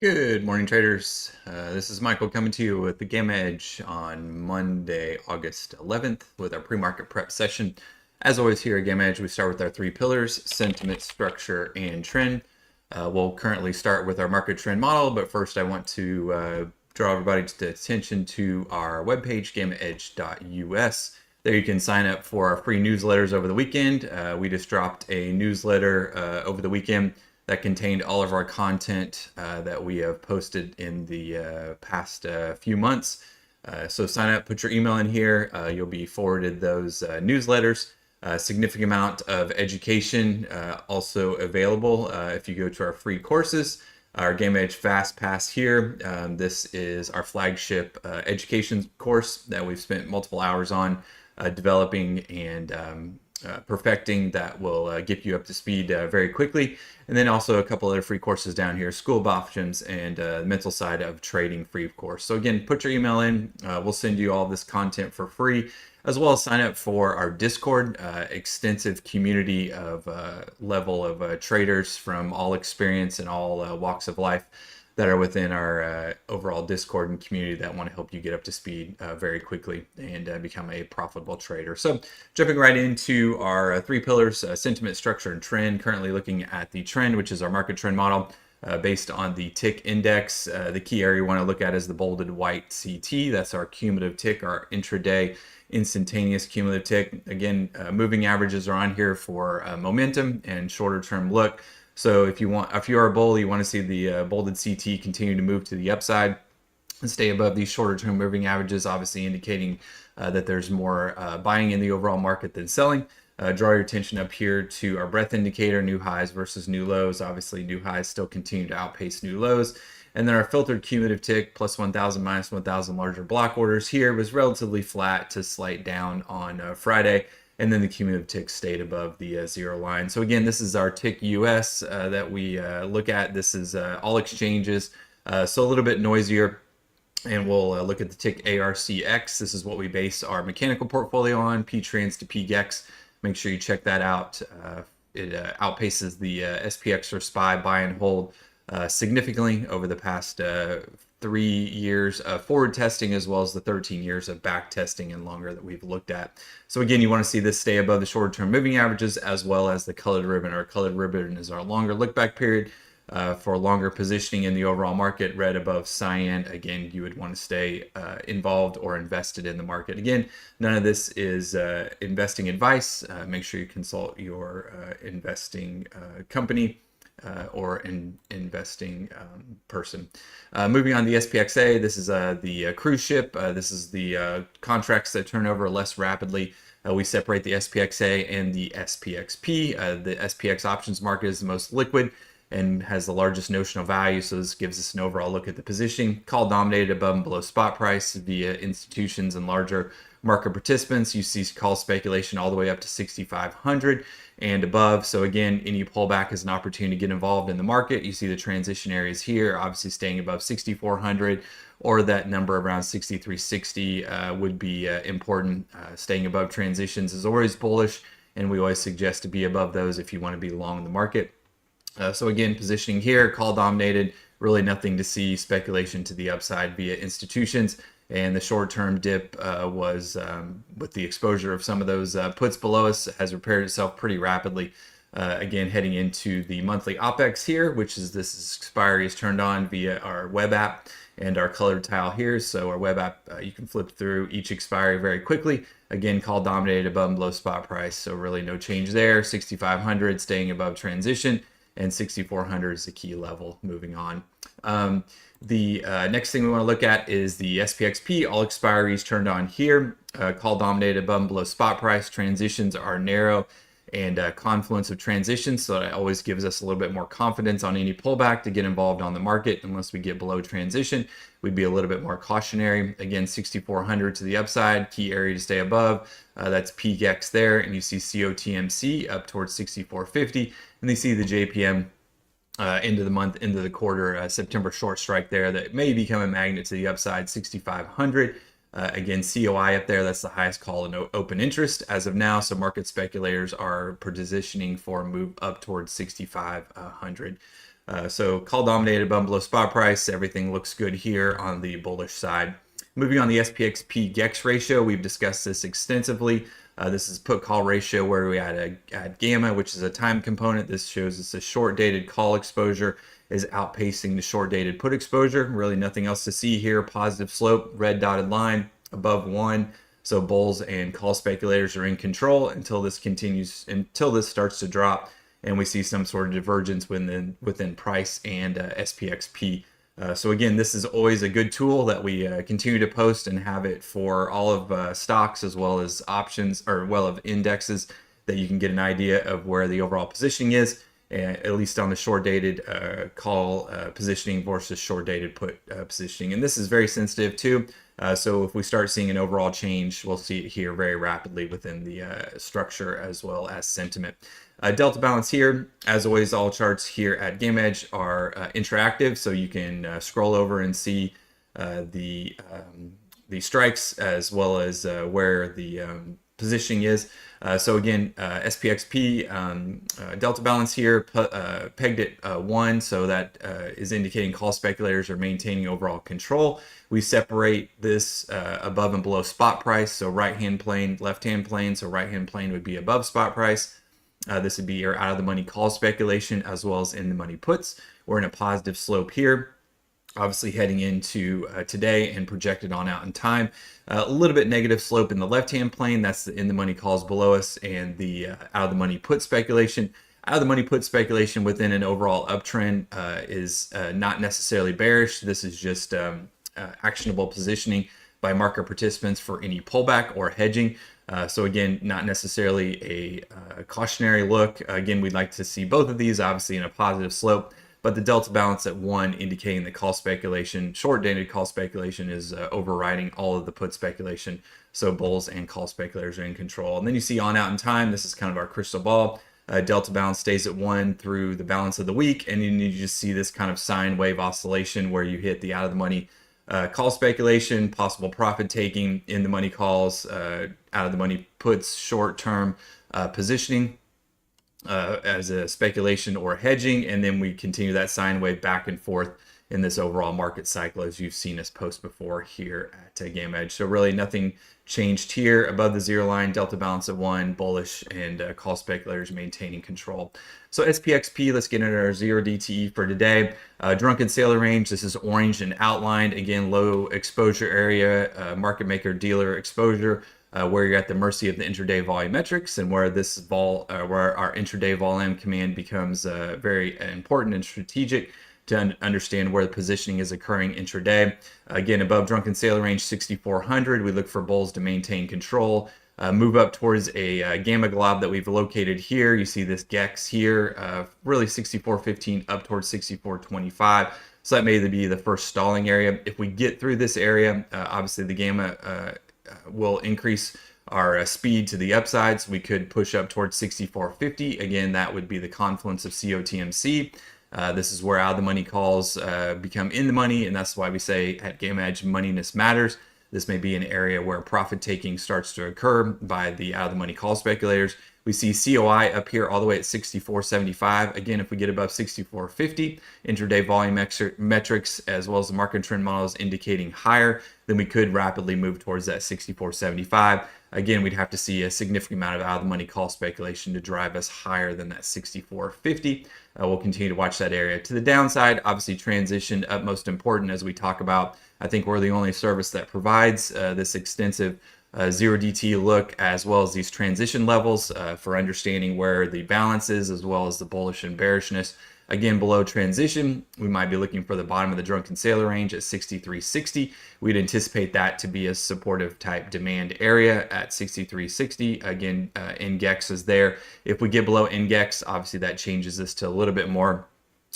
Good morning, traders. This is Michael coming to you with the Gamma Edge on Monday, August 11th with our pre-market prep session. As always here at Gamma Edge, we start with our three pillars: sentiment, structure, and trend. We'll currently start with our market trend model, but first I want to draw everybody's attention to our webpage, gammaedge.us. There you can sign up for our free newsletters over the weekend. We just dropped a newsletter over the weekend that contained all of our content that we have posted in the past few months. So sign up, put your email in here. You'll be forwarded those newsletters. A significant amount of education also available if you go to our free courses. Our Game Edge Fast Pass here. This is our flagship education course that we've spent multiple hours on developing and perfecting that will get you up to speed very quickly. And then also a couple other free courses down here: School of Options and the mental side of trading free, of course. So again, put your email in. We'll send you all this content for free, as well as sign up for our Discord, extensive community of level of traders from all experience and all walks of life that are within our overall Discord and community that want to help you get up to speed very quickly and become a profitable trader. So jumping right into our three pillars: sentiment, structure, and trend. Currently looking at the trend, which is our market trend model based on the tick index. The key area you want to look at is the bolded white CT. That's our cumulative tick, our intraday instantaneous cumulative tick. Again, moving averages are on here for momentum and shorter term look. So if you are a bull, you want to see the bolded CT continue to move to the upside and stay above these shorter term moving averages, obviously indicating that there's more buying in the overall market than selling. Draw your attention up here to our breadth indicator: new highs versus new lows. Obviously, new highs still continue to outpace new lows. And then our filtered cumulative tick, plus 1,000, minus 1,000 larger block orders here, was relatively flat to slight down on Friday. And then the cumulative tick stayed above the zero line. So again, this is our tick US that we look at. This is all exchanges, so a little bit noisier. And we'll look at the tick ARCX. This is what we base our mechanical portfolio on, P-Trans to PGEX. Make sure you check that out. It outpaces the SPX or SPY buy and hold significantly over the past 3 years of forward testing, as well as the 13 years of back testing and longer that we've looked at. So again, you want to see this stay above the short-term moving averages, as well as the colored ribbon. Our colored ribbon is our longer look back period for longer positioning in the overall market. Red above cyan. Again, you would want to stay involved or invested in the market. Again, none of this is investing advice. Make sure you consult your investing company or investing person. Moving on to the SPXA, this is the cruise ship. This is the contracts that turn over less rapidly. We separate the SPXA and the SPXP. The SPX options market is the most liquid and has the largest notional value, so this gives us an overall look at the positioning. Call dominated above and below spot price via institutions and larger market participants. You see call speculation all the way up to 6,500 and above. So again, any pullback is an opportunity to get involved in the market. You see the transition areas here, obviously staying above 6,400, or that number around 6,360 would be important. Staying above transitions is always bullish, and we always suggest to be above those if you want to be long the market. So again, positioning here, call dominated, really nothing to see. Speculation to the upside via institutions. And the short-term dip was, with the exposure of some of those puts below us, has repaired itself pretty rapidly. Again, heading into the monthly OPEX here, which is this expiry is turned on via our web app and our colored tile here. So our web app, you can flip through each expiry very quickly. Again, call dominated above and below spot price, so really no change there. 6,500 staying above transition, and 6,400 is the key level. Moving on. The next thing we want to look at is the SPXP. All expiries turned on here. Call dominated above and below spot price. Transitions are narrow and confluence of transitions, so that always gives us a little bit more confidence on any pullback to get involved on the market. Unless we get below transition, we'd be a little bit more cautionary. Again, 6,400 to the upside, key area to stay above. That's PGEX there, and you see COTMC up towards 6,450, and you see the JPM end of the month, end of the quarter, September short strike there that may become a magnet to the upside, 6,500. Again, COI up there, that's the highest call in open interest as of now. So market speculators are positioning for a move up towards 6,500. So call dominated above below spot price. Everything looks good here on the bullish side. Moving on the SPX P-GEX ratio, we've discussed this extensively. This is put call ratio where we add gamma, which is a time component. This shows us a short dated call exposure is outpacing the short dated put exposure. Really nothing else to see here. Positive slope, red dotted line above 1. So bulls and call speculators are in control until this starts to drop and we see some sort of divergence within price and SPXP. So again, this is always a good tool that we continue to post and have it for all of stocks as well as options or of indexes, that you can get an idea of where the overall positioning is, at least on the short dated call positioning versus short dated put positioning. And this is very sensitive too. So if we start seeing an overall change, we'll see it here very rapidly within the structure as well as sentiment. Delta balance here, as always, all charts here at GameEdge are interactive, so you can scroll over and see the strikes as well as where the positioning is. So again, SPXP delta balance here pegged at 1, so that is indicating call speculators are maintaining overall control. We separate this above and below spot price, so right-hand plane, left-hand plane. So right-hand plane would be above spot price. This would be your out of the money call speculation as well as in the money puts. We're in a positive slope here, obviously heading into today and projected on out in time. A little bit negative slope in the left-hand plane. That's the in the money calls below us and the out of the money put speculation. Out of the money put speculation within an overall uptrend is not necessarily bearish. This is just actionable positioning by market participants for any pullback or hedging. So again, not necessarily a cautionary look. Again, we'd like to see both of these obviously in a positive slope, but the delta balance at 1 indicating that call speculation, short dated call speculation, is overriding all of the put speculation. So bulls and call speculators are in control. And then you see on out in time, this is kind of our crystal ball. Delta balance stays at 1 through the balance of the week, and then you just see this kind of sine wave oscillation where you hit the out of the money call speculation, possible profit taking in the money calls, out of the money puts, short term positioning as a speculation or hedging, and then we continue that sine wave back and forth in this overall market cycle, as you've seen us post before here at GameEdge. So really nothing changed here. Above the zero line, delta balance at 1, bullish, and call speculators maintaining control. So SPXP, let's get into our 0 DTE for today. Drunken Sailor range, this is orange and outlined. Again, low exposure area, market maker dealer exposure, where you're at the mercy of the intraday volumetrics, and where where our intraday volume command becomes very important and strategic to understand where the positioning is occurring intraday. Again, above Drunken Sailor range 6,400, we look for bulls to maintain control. Move up towards a gamma glob that we've located here. You see this GEX here, really 6,415 up towards 6,425. So that may be the first stalling area. If we get through this area, obviously the gamma will increase our speed to the upside, so we could push up towards 6,450. Again, that would be the confluence of COTMC. This is where out of the money calls become in the money, and that's why we say at GameEdge, moneyness matters. This may be an area where profit taking starts to occur by the out of the money call speculators. We see COI up here all the way at 64.75. Again, if we get above 64.50, intraday volume metrics as well as the market trend models indicating higher, then we could rapidly move towards that 64.75. Again, we'd have to see a significant amount of out of the money call speculation to drive us higher than that 64.50. We'll continue to watch that area. To the downside, obviously transition utmost important as we talk about. I think we're the only service that provides this extensive 0 DT look as well as these transition levels for understanding where the balance is as well as the bullish and bearishness. Again, below transition, we might be looking for the bottom of the Drunken Sailor range at 63.60. We'd anticipate that to be a supportive type demand area at 63.60. Again, NGEX is there. If we get below NGEX, obviously that changes this to a little bit more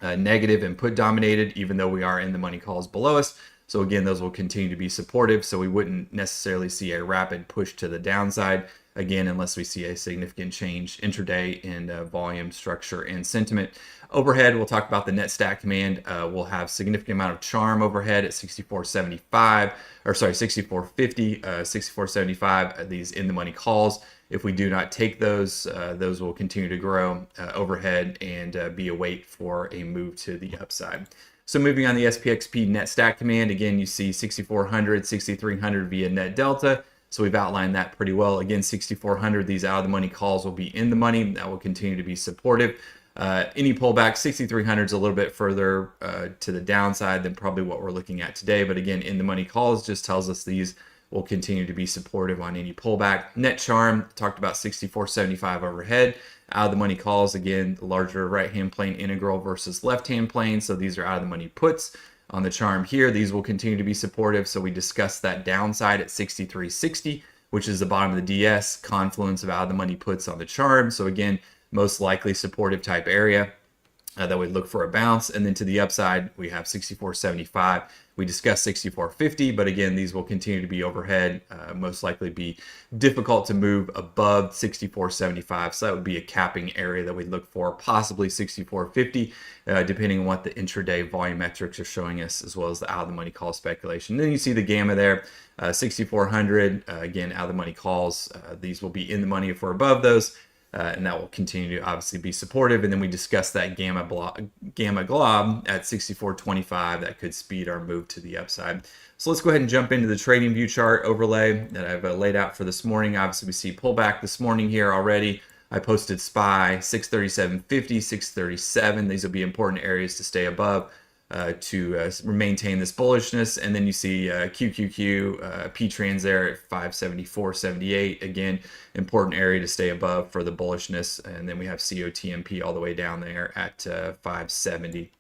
negative and put dominated, even though we are in the money calls below us. So again, those will continue to be supportive, so we wouldn't necessarily see a rapid push to the downside. again, unless we see a significant change intraday in volume, structure, and sentiment. Overhead, we'll talk about the net stack command. We'll have significant amount of charm overhead at 64.75, or sorry, 64.50, 64.75, these in the money calls. If we do not take those, those will continue to grow overhead and be a wait for a move to the upside. So moving on the SPXP net stack command, again, you see 6,400, 6,300 via net delta. So we've outlined that pretty well. Again, 6,400, these out of the money calls will be in the money. That will continue to be supportive. Any pullback, 6,300 is a little bit further to the downside than probably what we're looking at today. But again, in the money calls just tells us these will continue to be supportive on any pullback. Net charm, talked about 64.75 overhead. Out of the money calls, again, larger right-hand plane integral versus left-hand plane. So these are out of the money puts. On the charm here, these will continue to be supportive. So we discussed that downside at 63.60, which is the bottom of the DS, confluence of out of the money puts on the charm. So again, most likely supportive type area that we'd look for a bounce. And then to the upside, we have 64.75. We discussed 64.50, but again, these will continue to be overhead, most likely be difficult to move above 64.75. So that would be a capping area that we'd look for, possibly 64.50, depending on what the intraday volume metrics are showing us, as well as the out of the money call speculation. Then you see the gamma there, 6,400, again, out of the money calls. These will be in the money if we're above those. And that will continue to obviously be supportive. And then we discussed that gamma glob at 64.25 that could speed our move to the upside. So let's go ahead and jump into the trading view chart overlay that I've laid out for this morning. Obviously, we see pullback this morning here already. I posted SPY 637.50, 637. These will be important areas to stay above to maintain this bullishness. And then you see QQQ, P-Trans there at 574.78. Again, important area to stay above for the bullishness. And then we have COTMP all the way down there at 570.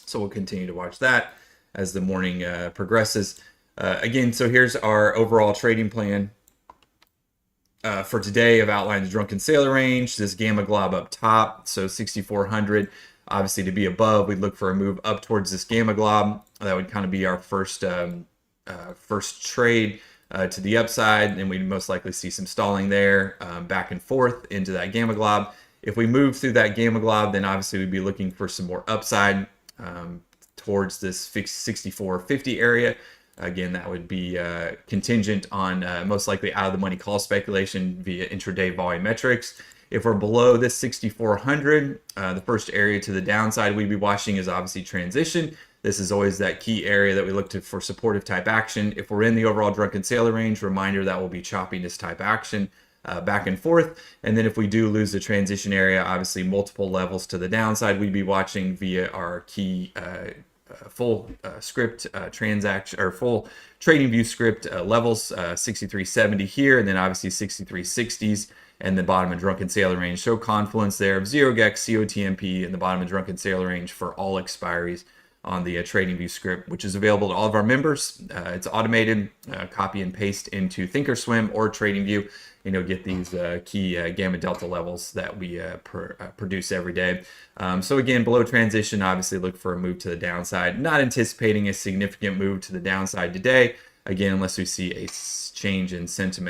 So we'll continue to watch that as the morning progresses. Again, so here's our overall trading plan. For today, I've outlined the drunken sailor range, this gamma glob up top, so 6,400. Obviously, to be above, we'd look for a move up towards this gamma glob. That would kind of be our first trade to the upside, and we'd most likely see some stalling there, back and forth into that gamma glob. If we move through that gamma glob, then obviously we'd be looking for some more upside towards this 64.50 area. Again, that would be contingent on most likely out of the money call speculation via intraday volume metrics. If we're below this 6,400, the first area to the downside we'd be watching is obviously transition. This is always that key area that we look to for supportive type action. If we're in the overall drunken sailor range, reminder that will be choppiness type action back and forth. And then if we do lose the transition area, obviously multiple levels to the downside, we'd be watching via our key full script transaction or full trading view script levels, 63.70 here, and then obviously 63.60s. And the bottom of drunken sailor range. So confluence there of 0gex, COTMP, and the bottom of drunken sailor range for all expiries on the trading view script, which is available to all of our members. It's automated, copy and paste into Thinkorswim or TradingView, and you'll get these key gamma delta levels that we produce every day. So again, below transition, obviously look for a move to the downside. Not anticipating a significant move to the downside today, again, unless we see a change in sentiment